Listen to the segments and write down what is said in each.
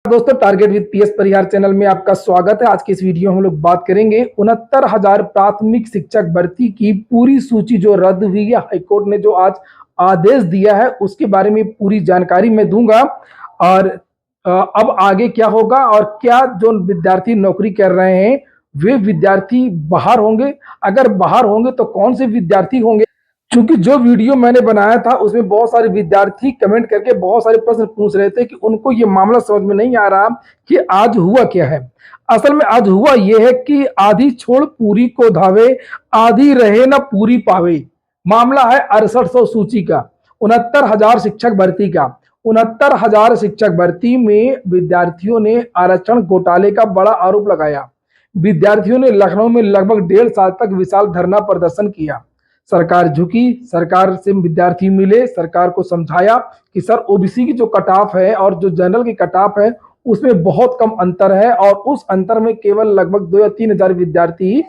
दोस्तों, target with PS Parihar channel में आपका स्वागत है। आज की इस वीडियो में हम लोग बात करेंगे 69,000 प्राथमिक शिक्षक भर्ती की पूरी सूची जो रद्द हुई है। हाईकोर्ट ने जो आज आदेश दिया है उसके बारे में पूरी जानकारी मैं दूंगा और अब आगे क्या होगा और क्या जो विद्यार्थी नौकरी कर रहे हैं वे विद्यार्थी बाहर होंगे, अगर बाहर होंगे तो कौन से विद्यार्थी होंगे। क्योंकि जो वीडियो मैंने बनाया था उसमें बहुत सारे विद्यार्थी कमेंट करके बहुत सारे प्रश्न पूछ रहे थे कि उनको ये मामला समझ में नहीं आ रहा कि आज हुआ क्या है। असल में आज हुआ ये है कि आधी छोड़ पूरी को धावे, आधी रहे ना पूरी पावे। मामला है 6800 सूची का, 69,000 शिक्षक भर्ती का। 69,000 शिक्षक भर्ती में विद्यार्थियों ने आरक्षण घोटाले का बड़ा आरोप लगाया। विद्यार्थियों ने लखनऊ में लगभग 1.5 साल तक विशाल धरना प्रदर्शन किया। सरकार झुकी, सरकार से विद्यार्थी मिले, सरकार को समझाया कि सर ओबीसी की जो कट ऑफ है और जो जनरल की कट ऑफ है उसमें बहुत कम अंतर है और उस अंतर में केवल लगभग 2 या 3 हजार विद्यार्थी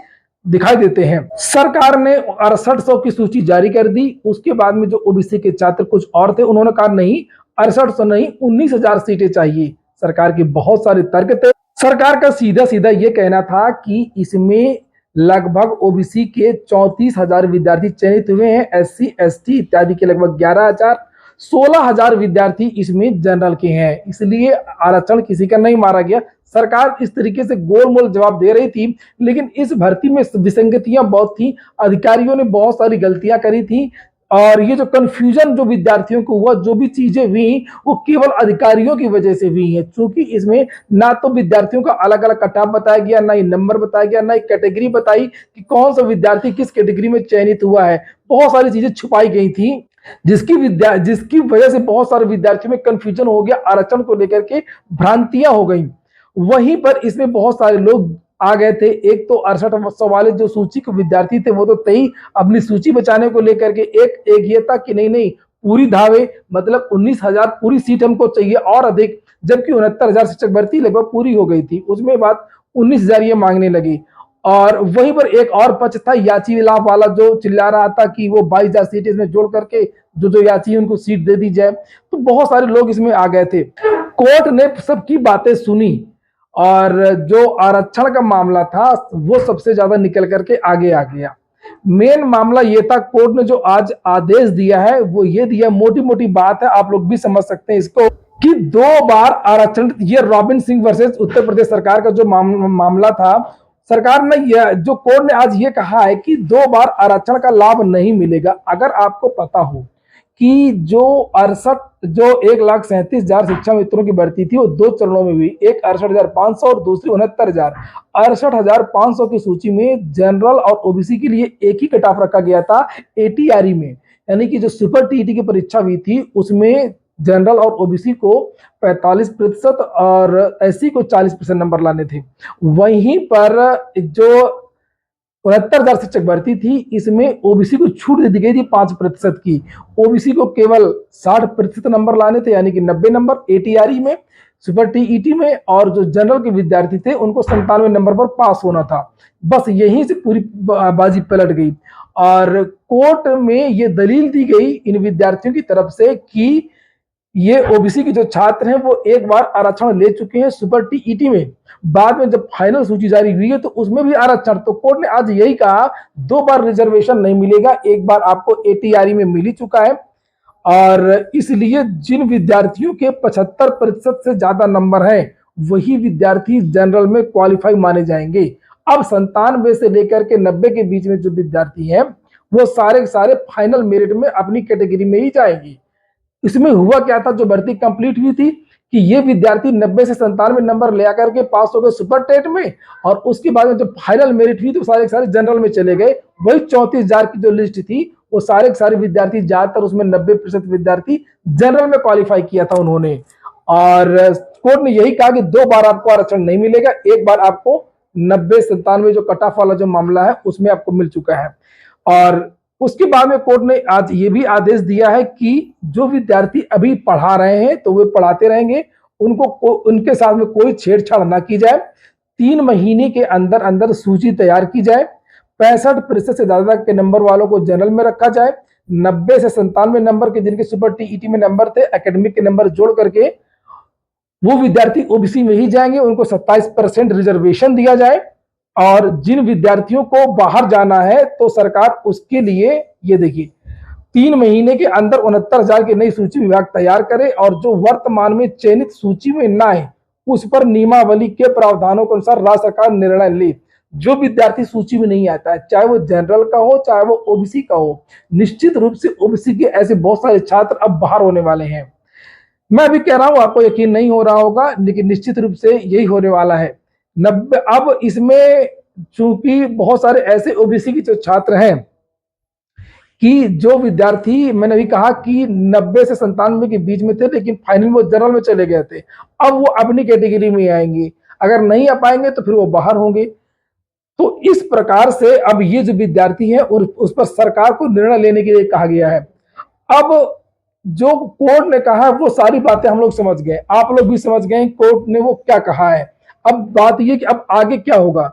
दिखाई देते हैं। सरकार ने 6800 की सूची जारी कर दी। उसके बाद में जो ओबीसी के छात्र कुछ और थे उन्होंने कहा नहीं, 6800 नहीं, 19,000 सीटें चाहिए। सरकार के बहुत सारे तर्क थे। सरकार का सीधा सीधा ये कहना था कि इसमें लगभग ओबीसी के 34,000 विद्यार्थी चयनित हुए हैं, एससी एसटी इत्यादि के लगभग 11,000, 16,000 विद्यार्थी इसमें जनरल के हैं, इसलिए आरक्षण किसी का नहीं मारा गया। सरकार इस तरीके से गोलमोल जवाब दे रही थी, लेकिन इस भर्ती में विसंगतियां बहुत थी, अधिकारियों ने बहुत सारी गलतियां करी थी और ये जो कंफ्यूजन जो विद्यार्थियों को हुआ, जो भी चीजें हुई वो केवल अधिकारियों की वजह से हुई है। क्योंकि इसमें ना तो विद्यार्थियों का अलग अलग कट ऑफ बताया गया, ना ही नंबर बताया गया, ना ही कैटेगरी बताई कि कौन सा विद्यार्थी किस कैटेगरी में चयनित हुआ है। बहुत सारी चीजें छुपाई गई थी जिसकी वजह से बहुत सारे विद्यार्थियों में कंफ्यूजन हो गया, आरक्षण को लेकर के भ्रांतियां हो गई। वहीं पर इसमें बहुत सारे लोग आ गए थे। एक तो 6800 वाले जो सूची के विद्यार्थी थे वो तो तय अपनी सूची बचाने को लेकर के एक ये था कि नहीं नहीं पूरी धावे, मतलब 19,000 पूरी सीट हमको चाहिए और अधिक, जबकि 69,000 शिक्षक भर्ती लगभग पूरी हो गई थी। उसमें बात 19,000 ये मांगने लगी। और वहीं पर एक और पक्ष था याची विलाप वाला जो चिल्ला रहा था कि वो 22,000 सीट इसमें जोड़ करके जो जो याची उनको सीट दे दी जाए। तो बहुत सारे लोग इसमें आ गए थे। कोर्ट ने सबकी बातें सुनी और जो आरक्षण का मामला था वो सबसे ज्यादा निकल करके आगे आ गया। मेन मामला ये था, कोर्ट ने जो आज आदेश दिया है वो ये दिया, मोटी मोटी बात है, आप लोग भी समझ सकते हैं इसको, कि 2 बार आरक्षण, ये रॉबिन सिंह वर्सेस उत्तर प्रदेश सरकार का जो मामला था, सरकार ने जो कोर्ट ने आज ये कहा है कि 2 बार आरक्षण का लाभ नहीं मिलेगा। अगर आपको पता हो कि जो 1,37,000 शिक्षा मित्रों की भर्ती थी वो 2 चरणों में हुई, एक 68,500 और दूसरी 69,000। 68,500 की सूची में जनरल और ओबीसी के लिए एक ही कट ऑफ रखा गया था एटीआरई में, यानी कि जो सुपर टीईटी की परीक्षा हुई थी उसमें जनरल और ओबीसी को 45% और एससी को 40% नंबर लाने थे। वहीं पर जो 69,000 शिक्षक भर्ती थी इसमें ओबीसी को छूट दे दी गई थी 5% की। ओबीसी को केवल 60% नंबर लाने थे, यानी कि 90 नंबर एटीआरई में, सुपर टीईटी में, और जो जनरल के विद्यार्थी थे उनको 97 नंबर पर पास होना था। बस यहीं से पूरी बाजी पलट गई और कोर्ट में ये दलील दी गई इन विद्यार्थियों की तरफ से कि ये ओबीसी के जो छात्र हैं वो एक बार आरक्षण ले चुके हैं सुपर टीईटी में, बाद में जब फाइनल सूची जारी हुई है तो उसमें भी आरक्षण। तो कोर्ट ने आज यही कहा 2 बार रिजर्वेशन नहीं मिलेगा, एक बार आपको एटीआरई में मिल ही चुका है। और इसलिए जिन विद्यार्थियों के 75% से ज्यादा नंबर हैं वही विद्यार्थी जनरल में क्वालिफाई माने जाएंगे। अब 97 से लेकर के 90 के बीच में जो विद्यार्थी हैं वो सारे सारे फाइनल मेरिट में अपनी कैटेगरी में ही जाएंगे। इसमें हुआ क्या था, जो भर्ती कंप्लीट हुई थी कि ये विद्यार्थी 90 से 97 नंबर ले आकर के पास हो गए सुपर टेट में, और उसके बाद में जब फाइनल मेरिट हुई तो सारे सारे जनरल में चले गए। वही 34,000 की जो लिस्ट थी वो सारे सारे विद्यार्थी, ज्यादातर उसमें 90% विद्यार्थी जनरल में क्वालिफाई किया था उन्होंने। और कोर्ट ने यही कहा कि 2 बार आपको आरक्षण नहीं मिलेगा, एक बार आपको 90-97 जो कट ऑफ वाला जो मामला है उसमें आपको मिल चुका है। और उसके बाद में कोर्ट ने आज ये भी आदेश दिया है कि जो विद्यार्थी अभी पढ़ा रहे हैं तो वे पढ़ाते रहेंगे, उनके साथ में कोई छेड़छाड़ ना की जाए। 3 महीने के अंदर अंदर सूची तैयार की जाए। 65% से ज्यादा के नंबर वालों को जनरल में रखा जाए। 90 से 97 नंबर के जिनके सुपर टीईटी में नंबर थे, एकेडमिक के नंबर जोड़ करके वो विद्यार्थी ओबीसी में ही जाएंगे, उनको 27% रिजर्वेशन दिया जाए। और जिन विद्यार्थियों को बाहर जाना है तो सरकार उसके लिए ये देखिए 3 महीने के अंदर 69,000 की नई सूची विभाग तैयार करे और जो वर्तमान में चयनित सूची में ना है उस पर नियमावली के प्रावधानों के अनुसार राज्य सरकार निर्णय ले। जो विद्यार्थी सूची में नहीं आता है, चाहे वो जनरल का हो चाहे वो ओबीसी का हो, निश्चित रूप से ओबीसी के ऐसे बहुत सारे छात्र अब बाहर होने वाले हैं। मैं भी कह रहा हूं, आपको यकीन नहीं हो रहा होगा, लेकिन निश्चित रूप से यही होने वाला है। 90 अब इसमें चूंकि बहुत सारे ऐसे ओबीसी के जो छात्र हैं कि जो विद्यार्थी मैंने भी कहा कि 90 से 97 के बीच में थे लेकिन फाइनल वो जनरल में चले गए थे, अब वो अपनी कैटेगरी में आएंगे। अगर नहीं आ पाएंगे तो फिर वो बाहर होंगे। तो इस प्रकार से अब ये जो विद्यार्थी है उस पर सरकार को निर्णय लेने के लिए कहा गया है। अब जो कोर्ट ने कहा है वो सारी बातें हम लोग समझ गए, आप लोग भी समझ गए कोर्ट ने वो क्या कहा है। अब बात ये कि अब आगे क्या होगा।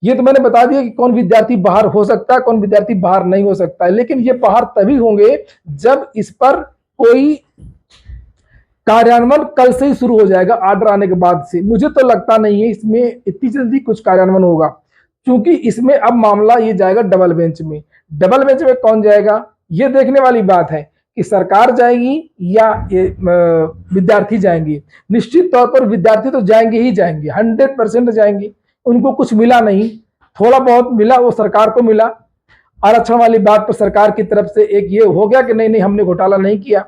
ये तो मैंने बता दिया कि कौन विद्यार्थी बाहर हो सकता है, कौन विद्यार्थी बाहर नहीं हो सकता है, लेकिन ये बाहर तभी होंगे जब इस पर कोई कार्यान्वयन कल से ही शुरू हो जाएगा, आर्डर आने के बाद से। मुझे तो लगता नहीं है इसमें इतनी जल्दी कुछ कार्यान्वयन होगा, क्योंकि इसमें अब मामला ये जाएगा डबल बेंच में। डबल बेंच में कौन जाएगा ये देखने वाली बात है कि सरकार जाएगी या विद्यार्थी जाएंगे। निश्चित तौर पर विद्यार्थी तो जाएंगे ही जाएंगे, 100% जाएंगे। उनको कुछ मिला नहीं, थोड़ा बहुत मिला वो सरकार को मिला। आरक्षण वाली बात पर सरकार की तरफ से एक ये हो गया कि नहीं नहीं हमने घोटाला नहीं किया,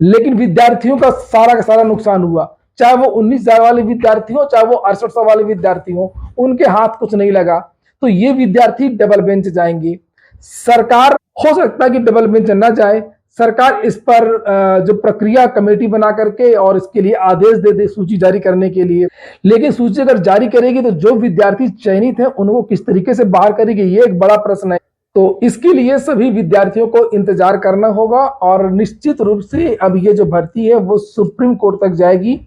लेकिन विद्यार्थियों का सारा नुकसान हुआ। चाहे वो 19,000 वाले विद्यार्थी हो चाहे वो 6800 वाले विद्यार्थी हो, उनके हाथ कुछ नहीं लगा। तो ये विद्यार्थी डबल बेंच जाएंगे। सरकार हो सकता है कि डबल बेंच ना जाए, सरकार इस पर जो प्रक्रिया कमेटी बना करके और इसके लिए आदेश दे दे सूची जारी करने के लिए। लेकिन सूची अगर जारी करेगी तो जो विद्यार्थी चयनित है उनको किस तरीके से बाहर करेगी, ये एक बड़ा प्रश्न है। तो इसके लिए सभी विद्यार्थियों को इंतजार करना होगा और निश्चित रूप से अब ये जो भर्ती है वो सुप्रीम कोर्ट तक जाएगी।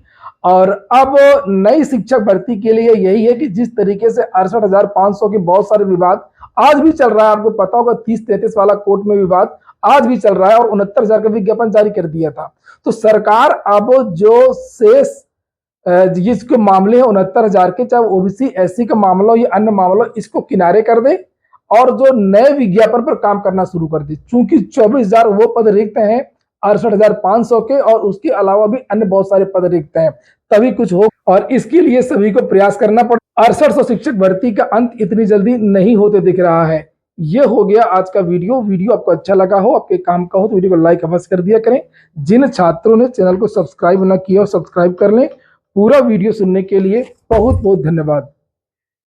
और अब नई शिक्षक भर्ती के लिए यही है कि जिस तरीके से 68,500 के बहुत सारे विवाद आज भी चल रहा है, आपको पता होगा 30-33 वाला कोर्ट में विवाद आज भी चल रहा है और 69,000 का विज्ञापन जारी कर दिया था। तो सरकार अब जो शेष जिसके मामले हैं 69,000 के, चाहे ओबीसी एससी का मामला हो या अन्य मामला, इसको किनारे कर दे और जो नए विज्ञापन पर काम करना शुरू कर दी। चूंकि 24,000 वो पद रिक्त हैं 68,500 के, और उसके अलावा भी अन्य बहुत सारे पद रिक्त हैं, तभी कुछ हो। और इसके लिए सभी को प्रयास करना पड़े। 6800 शिक्षक भर्ती का अंत इतनी जल्दी नहीं होते दिख रहा है। ये हो गया आज का वीडियो आपको अच्छा लगा हो, आपके काम का हो तो वीडियो को लाइक अवश्य कर दिया करें। जिन छात्रों ने चैनल को सब्सक्राइब न किया हो सब्सक्राइब कर लें। पूरा वीडियो सुनने के लिए बहुत बहुत धन्यवाद।